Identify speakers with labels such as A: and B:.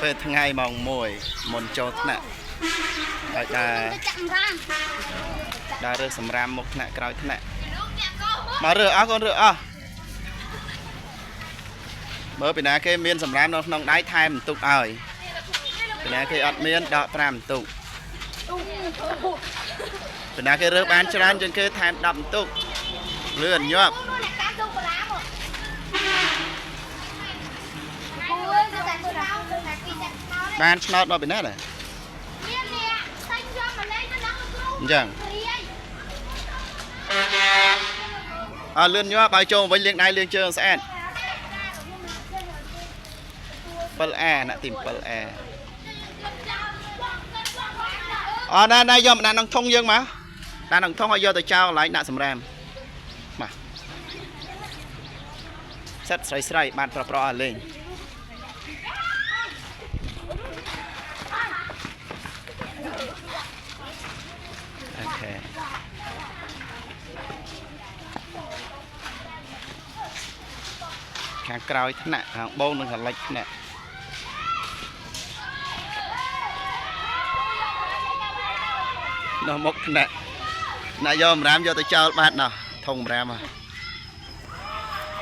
A: ពេលថ្ងៃម៉ោង1មុនចូលថ្នាក់ហើយដើររើសសម្រាមមុខថ្នាក់ក្រោយថ្នាក់មករើអស់កូនរើអស់មើលពីណាគេមានសម្រាមនៅក្នុងដៃថែមបន្ទុកឲ្យពីណាគេអត់មានដក5បន្ទុកពីណាគេរើបានច្រើនជាងគេថែម10បន្ទុកលឿនញាប់បានឆ្នោតមកពីណាដែរអញ្ចឹងលឿនញាប់ឲ្យចូលវិញលាងដៃលាងជើងស្អាត7A ណាទី 7A ណែយកមកដាក់ក្នុងធុងយើងមកដាក់ក្នុងធុងឲ្យយកទៅចោលកន្លែងដាក់សម្រាមមកសិតស្រីបានប្រឲ្យលេងអូខេខាងក្រោយថ្នាក់ខាងបូននិងខាងលិចថ្នាក់នៅមុខថ្នាក់យកសម្រាមយកទៅចោលបាត់ណោះធុងសម្រាម